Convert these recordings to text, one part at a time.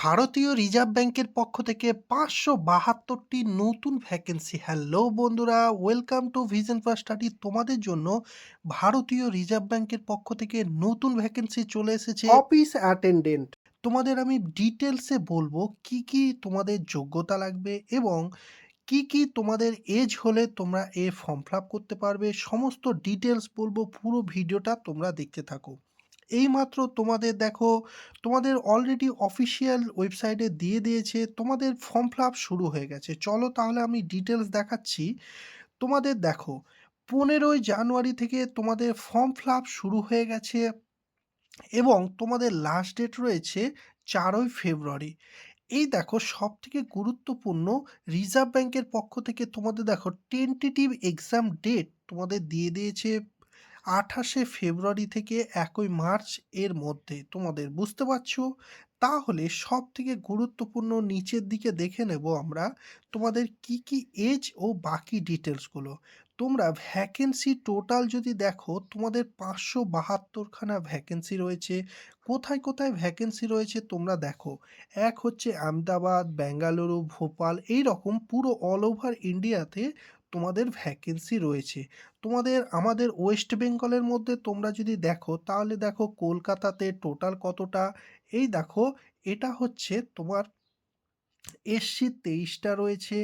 ভারতীয় রিজার্ভ ব্যাংকের পক্ষ থেকে ৫৭২টি নতুন ভ্যাকেন্সি। হ্যালো বন্ধুরা, welcome to vision for study. তোমাদের জন্য ভারতীয় রিজার্ভ ব্যাংকের পক্ষ থেকে নতুন ভ্যাকেন্সি চলে এসেছে অফিস অ্যাটেন্ডেন্ট। তোমাদের আমি ডিটেলসে বলবো কি কি তোমাদের যোগ্যতা লাগবে এবং কি কি তোমাদের এজ হলে তোমরা ফর্ম ফিল আপ করতে পারবে। সমস্ত ডিটেলস বলবো, পুরো ভিডিওটা তোমরা দেখতে থাকো। এইমাত্র তোমাদের দেখো, তোমাদের অলরেডি অফিসিয়াল ওয়েবসাইটে দিয়ে দিয়েছে, তোমাদের ফর্ম ফিল আপ শুরু হয়ে গেছে। চলো তাহলে আমি ডিটেলস দেখাচ্ছি। তোমাদের দেখো, 15ই জানুয়ারি থেকে তোমাদের ফর্ম ফিল আপ শুরু হয়ে গেছে এবং তোমাদের লাস্ট ডেট রয়েছে 4ই ফেব্রুয়ারি। এই দেখো, সবথেকে গুরুত্বপূর্ণ, রিজার্ভ ব্যাংকের পক্ষ থেকে তোমাদের দেখো টেন্টেটিভ এক্সাম ডেট তোমাদের দিয়ে দিয়েছে 28শে ফেব্রুয়ারি থেকে 1ই মার্চ এর মধ্যে। তোমাদের বুঝতে পারছো? তাহলে সবথেকে গুরুত্বপূর্ণ নিচের দিকে দেখে নেব আমরা তোমাদের কি কি এজ ও বাকি ডিটেলসগুলো। তোমরা ভ্যাকেন্সি টোটাল যদি দেখো, তোমাদের 572খানা ভ্যাকেন্সি রয়েছে। কোথায় কোথায় ভ্যাকেন্সি রয়েছে তোমরা দেখো। এক হচ্ছে আহমেদাবাদ, বেঙ্গালুরু, ভোপাল, এইরকম পুরো অল ওভার ইন্ডিয়াতে তোমাদের ভ্যাকেন্সি রয়েছে। তোমাদের আমাদের ওয়েস্ট বেঙ্গলের মধ্যে তোমরা যদি দেখো, তাহলে দেখো কলকাতাতে টোটাল কতটা। এই দেখো, এটা হচ্ছে তোমার এসসি 23টা রয়েছে।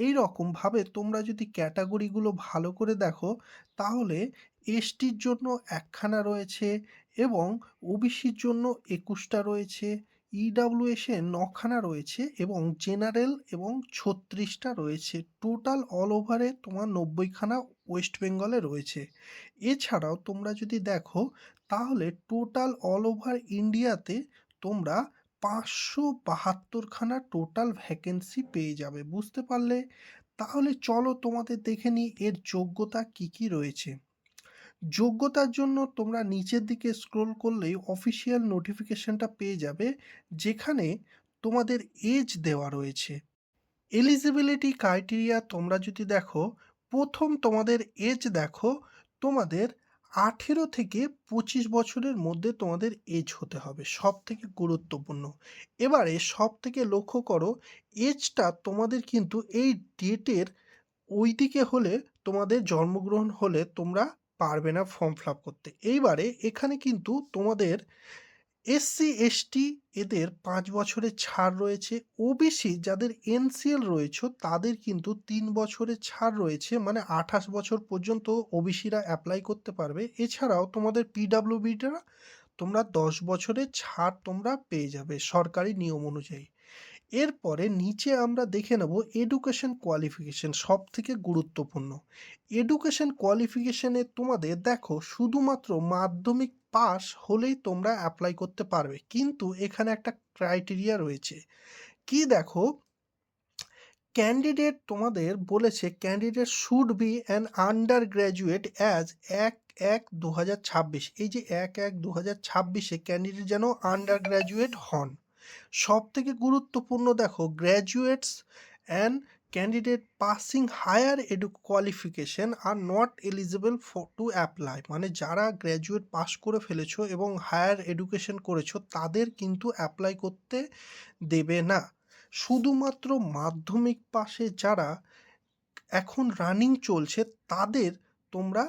এই রকমভাবে তোমরা যদি ক্যাটাগরিগুলো ভালো করে দেখো, তাহলে এসটির জন্য একখানা রয়েছে এবং ওবিসির জন্য 21টা রয়েছে, ইডাব্লিউএস এ 9খানা রয়েছে এবং জেনারেল এবং 36টা রয়েছে। টোটাল অল ওভারে তোমার 90খানা ওয়েস্ট বেঙ্গলে রয়েছে। এছাড়াও তোমরা যদি দেখো, তাহলে টোটাল অল ওভার ইন্ডিয়াতে তোমরা 572খানা টোটাল ভ্যাকেন্সি পেয়ে যাবে। বুঝতে পারলে? তাহলে চলো তোমাদের দেখে নিই এর যোগ্যতা কি কি রয়েছে। যোগ্যতার জন্য তোমরা নিচের দিকে স্ক্রোল করলেই অফিসিয়াল নোটিফিকেশনটা পেয়ে যাবে, যেখানে তোমাদের এজ দেওয়া রয়েছে। এলিজিবিলিটি ক্রাইটেরিয়া তোমরা যদি দেখো, প্রথম তোমাদের এজ দেখো, তোমাদের 18 থেকে 25 বছরের মধ্যে তোমাদের এজ হতে হবে, সব থেকে গুরুত্বপূর্ণ। এবারে সব থেকে লক্ষ্য করো, এজটা তোমাদের কিন্তু এই ডেটের ওইদিকে হলে, তোমাদের জন্মগ্রহণ হলে তোমরা পারবে না ফর্ম ফিল আপ করতে। এইবারে এখানে কিন্তু তোমাদের এসসি এসটি এদের 5 বছরের ছাড় রয়েছে। ওবিসি যাদের এনসিএল রয়েছে তাদের কিন্তু 3 বছরের ছাড় রয়েছে, মানে 28 বছর পর্যন্ত ওবিসিরা অ্যাপ্লাই করতে পারবে। এছাড়াও তোমাদের পিডাব্লিউবিটা তোমরা 10 বছরের ছাড় তোমরা পেয়ে যাবে সরকারি নিয়ম অনুযায়ী। এরপরে নিচে আমরা দেখে নেব এডুকেশন কোয়ালিফিকেশন, সব থেকে গুরুত্বপূর্ণ। এডুকেশন কোয়ালিফিকেশনে তোমাদের দেখো, শুধুমাত্র মাধ্যমিক পাস হলেই তোমরা অ্যাপ্লাই করতে পারবে, কিন্তু এখানে একটা ক্রাইটেরিয়া রয়েছে। কি দেখো, ক্যান্ডিডেট তোমাদের বলেছে candidate should be an undergraduate as 1/1/2026। এই যে 1/1/2026-এ ক্যান্ডিডেট যেন আন্ডার গ্র্যাজুয়েট হন। সব থেকে গুরুত্বপূর্ণ দেখো, graduates and candidate passing higher qualification are not eligible for to apply. মানে যারা গ্র্যাজুয়েট পাস করে ফেলেছো এবং হায়ার এডুকেশন করেছো, তাদের কিন্তু অ্যাপ্লাই করতে দেবে না। শুধুমাত্র মাধ্যমিক পাশে যারা এখন রানিং চলছে, তাদের তোমরা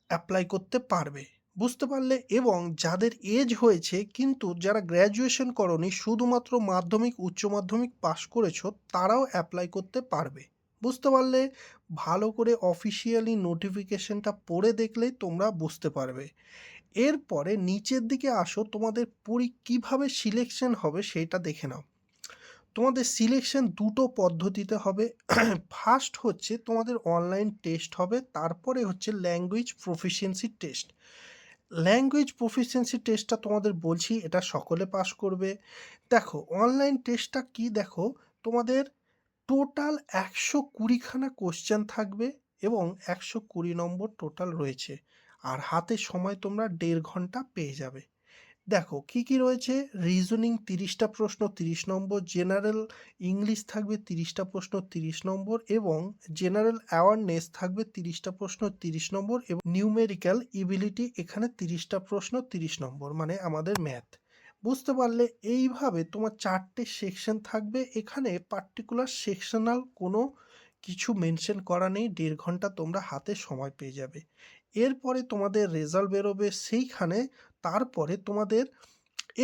অ্যাপ্লাই করতে পারবে। বুঝতে পারলে? এবং যাদের এজ হয়েছে কিন্তু যারা গ্র্যাজুয়েশন করনি, শুধুমাত্র মাধ্যমিক উচ্চ মাধ্যমিক পাশ করেছো, তারাও অ্যাপ্লাই করতে পারবে। বুঝতে পারলে? ভালো করে অফিসিয়ালি নোটিফিকেশনটা পড়ে দেখলেই তোমরা বুঝতে পারবে। এরপরে নিচের দিকে আসো, তোমাদের কিভাবে সিলেকশন হবে সেইটা দেখে নাও। তোমাদের সিলেকশন দুটো পদ্ধতিতে হবে। ফার্স্ট হচ্ছে তোমাদের অনলাইন টেস্ট হবে, তারপরে হচ্ছে language proficiency test. Language proficiency টেস্টটা তোমাদের বলছি, এটা সকলে পাস করবে। দেখো অনলাইন টেস্টটা কি, দেখো তোমাদের টোটাল 120খানা কোশ্চেন থাকবে এবং 120 নম্বর টোটাল রয়েছে, আর হাতে সময় তোমরা 1.5 ঘন্টা পেয়ে যাবে। দেখো কি কি রয়েছে, রিজনিং 30টা প্রশ্ন 30 নম্বর, জেনারেল ইংলিশ থাকবে 30টা প্রশ্ন 30 নম্বর, এবং জেনারেল অ্যাওয়ারনেস থাকবে 30টা প্রশ্ন 30 নম্বর, এবং নিউমেরিক্যাল এবিলিটি এখানে 30টা প্রশ্ন 30 নম্বর, মানে আমাদের ম্যাথ। বুঝতে পারলে? এইভাবে তোমার ৪ টে সেকশন থাকবে। এখানে পার্টিকুলার সেকশনাল কোনো কিছু মেনশন করা নেই। ১.৫ ঘন্টা তোমরা হাতে সময় পেয়ে যাবে। এরপরে তোমাদের রেজাল্ট বেরোবে সেইখানে। তারপরে তোমাদের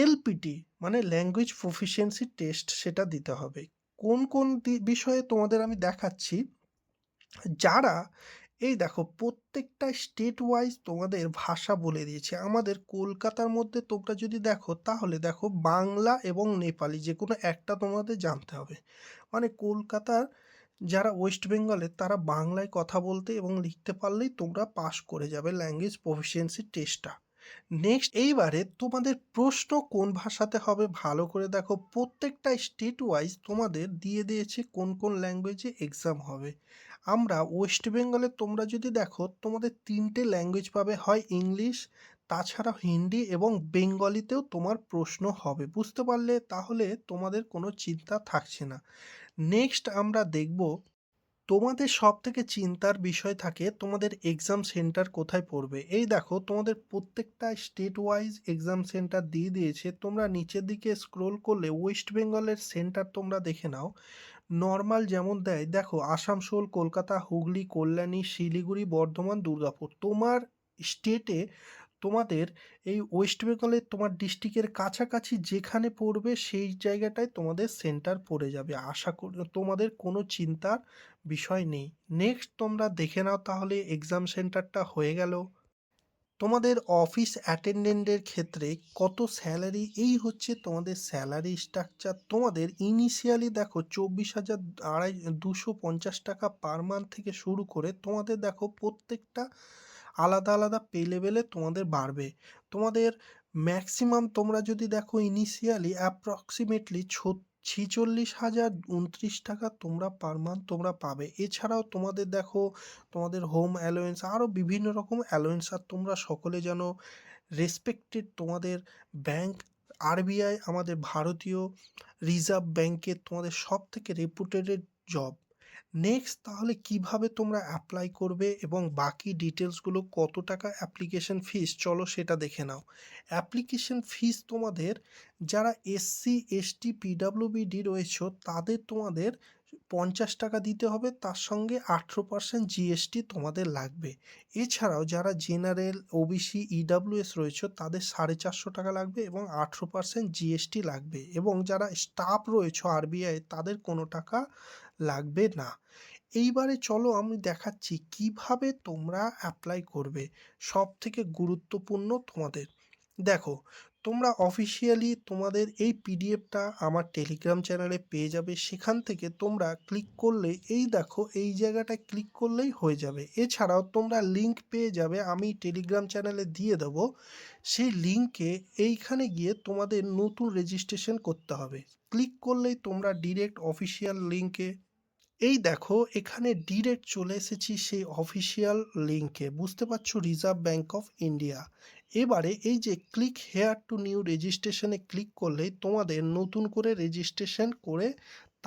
এলপিটি মানে ল্যাঙ্গুয়েজ প্রফিসিয়েন্সি টেস্ট সেটা দিতে হবে। কোন বিষয়ে তোমাদের আমি দেখাচ্ছি। যারা এই দেখো প্রত্যেকটা স্টেট ওয়াইজ তোমাদের ভাষা বলে দিয়েছে। আমাদের কলকাতার মধ্যে তোমরা যদি দেখো তাহলে দেখো বাংলা এবং নেপালি যেকোনো একটা তোমাদের জানতে হবে। মানে কলকাতার যারা ওয়েস্ট বেঙ্গলের তারা বাংলায় কথা বলতে এবং লিখতে পারলেই তোমরা পাস করে যাবে ল্যাঙ্গুয়েজ প্রফিসিয়েন্সি টেস্টটা। নেক্সট এইবারে তোমাদের প্রশ্ন কোন ভাষাতে হবে ভালো করে দেখো। প্রত্যেকটা স্টেট ওয়াইজ তোমাদের দিয়ে দিয়েছে কোন কোন ল্যাঙ্গুয়েজে এক্সাম হবে। আমরা ওয়েস্ট বেঙ্গলে তোমরা যদি দেখো তোমাদের ৩ টে ল্যাঙ্গুয়েজ পাবে, হয় ইংলিশ, তাছাড়া হিন্দি এবং বেঙ্গলিতেও তোমার প্রশ্ন হবে। বুঝতে পারলে? তাহলে তোমাদের কোনো চিন্তা থাকছে না। নেক্সট আমরা দেখব তোমাদের সবথেকে চিন্তার বিষয় থাকে তোমাদের এক্সাম সেন্টার কোথায় পড়বে। এই দেখো তোমাদের প্রত্যেকটা স্টেট ওয়াইজ এক্সাম সেন্টার দিয়ে দিয়েছে। তোমরা নিচের দিকে স্ক্রোল করলে ওয়েস্ট বেঙ্গলের সেন্টার তোমরা দেখে নাও। নর্মাল যেমন দেয় দেখো আসানসোল, কলকাতা, হুগলি, কল্যাণী, শিলিগুড়ি, বর্ধমান, দুর্গাপুর। তোমার স্টেটে তোমাদের এই ওয়েস্ট বেঙ্গলের তোমার ডিস্ট্রিক্টের কাছাকাছি যেখানে পড়বে সেই জায়গাটায় তোমাদের সেন্টার পড়ে যাবে। আশা করি তোমাদের কোনো চিন্তার বিষয় নেই। নেক্সট তোমরা দেখে নাও তাহলে এক্সাম সেন্টারটা হয়ে গেল। তোমাদের অফিস অ্যাটেন্ডেন্টের ক্ষেত্রে কত স্যালারি, এই হচ্ছে তোমাদের স্যালারি স্ট্রাকচার। তোমাদের ইনিশিয়ালি দেখো ২৪,২৫০ টাকা পার মান্থ থেকে শুরু করে তোমাদের দেখো প্রত্যেকটা আলাদা আলাদা পে লেভেলে তোমাদের বাড়বে। তোমাদের ম্যাক্সিমাম তোমরা যদি দেখো ইনিশিয়ালি অ্যাপ্রক্সিমেটলি ৪৬,০২৯ টাকা তোমরা পার মান্থ তোমরা পাবে। এছাড়াও তোমাদের দেখো তোমাদের হোম অ্যালোয়েন্স আরও বিভিন্ন রকম অ্যালোয়েন্স। আর তোমরা সকলে জানো রেসপেক্টেড তোমাদের ব্যাংক আরবিআই আমাদের ভারতীয় রিজার্ভ ব্যাংকের তোমাদের সব থেকে রেপুটেডেড জব। নেক্সট তাহলে কিভাবে তোমরা অ্যাপ্লাই করবে এবং বাকি ডিটেলসগুলো কত টাকা অ্যাপ্লিকেশন ফিস চলো সেটা দেখে নাও। অ্যাপ্লিকেশন ফিস তোমাদের যারা এসসি এসটি পিডাব্লিউবিডি রয়েছে তাদের তোমাদের ৫০ টাকা দিতে হবে, তার সঙ্গে ১৮% জিএসটি তোমাদের লাগবে। এছাড়াও যারা জেনারেল, ওবিসি, ইডাব্লিউএস রয়েছে তাদের ৪৫০ টাকা লাগবে এবং ১৮% জিএসটি লাগবে। এবং যারা স্টাফ রয়েছে আরবিআই তাদের কোনো টাকা লাগবে না। এইবারে চলো আমি দেখাচ্ছি কিভাবে তোমরা অ্যাপ্লাই করবে। সবথেকে গুরুত্বপূর্ণ তোমাদের দেখো তোমরা অফিসিয়ালি তোমাদের এই পিডিএফটা আমার টেলিগ্রাম চ্যানেলে পেয়ে যাবে। সেখান থেকে তোমরা ক্লিক করলে এই দেখো এই জায়গাটায় ক্লিক করলেই হয়ে যাবে। এছাড়াও তোমরা লিঙ্ক পেয়ে যাবে, আমি টেলিগ্রাম চ্যানেলে দিয়ে দেবো। সেই লিঙ্কে এইখানে গিয়ে তোমাদের নতুন রেজিস্ট্রেশন করতে হবে। ক্লিক করলেই তোমরা ডিরেক্ট অফিসিয়াল লিঙ্কে এই দেখো এখানে ডিরেক্ট চলে এসেছি সেই অফিসিয়াল লিঙ্কে। বুঝতে পারছো? Reserve bank of India. এবারে এই যে ক্লিক হেয়ার টু নিউ রেজিস্ট্রেশনে ক্লিক করলেই তোমাদের নতুন করে রেজিস্ট্রেশন করে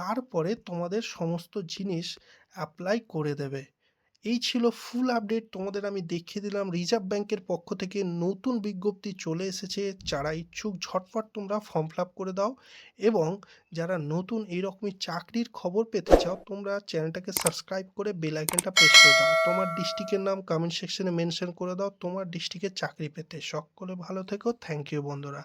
তারপরে তোমাদের সমস্ত জিনিস অ্যাপ্লাই করে দেবে। এই ছিল ফুল আপডেট, তোমাদের আমি দেখিয়ে দিলাম। রিজার্ভ ব্যাংকের পক্ষ থেকে নতুন বিজ্ঞপ্তি চলে এসেছে। যারা ইচ্ছুক ঝটপট তোমরা ফর্ম ফিল আপ করে দাও। এবং যারা নতুন এইরকমই চাকরির খবর পেতে চাও তোমরা চ্যানেলটাকে সাবস্ক্রাইব করে বেল আইকনটা প্রেস করে দাও। তোমার ডিস্ট্রিক্টের নাম কমেন্ট সেকশনে মেনশন করে দাও তোমার ডিস্ট্রিক্টের চাকরি পেতে। সকলে ভালো থেকো। থ্যাংক ইউ বন্ধুরা।